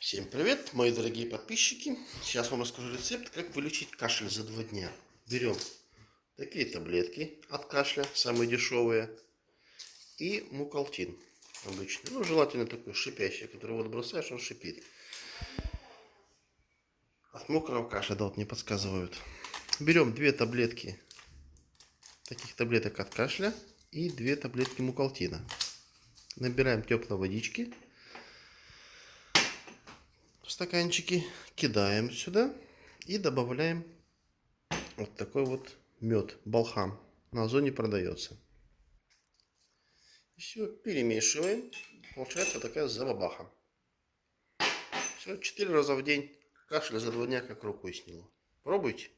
Всем привет, мои дорогие подписчики! Сейчас вам расскажу рецепт, как вылечить кашель за 2 дня. Берем такие таблетки от кашля, самые дешевые, и мукалтин обычный. Ну, желательно такой шипящий, который вот бросаешь, он шипит. От мокрого кашля, да, вот мне подсказывают. Берем 2 таблетки, таких таблеток от кашля, и 2 таблетки мукалтина. Набираем теплой водички в стаканчики, кидаем сюда и добавляем вот такой вот мед, балхам. На Озоне продается. Все, перемешиваем. Получается такая забабаха. Все, 4 раза в день. Кашель за 2 дня как рукой сняло. Пробуйте.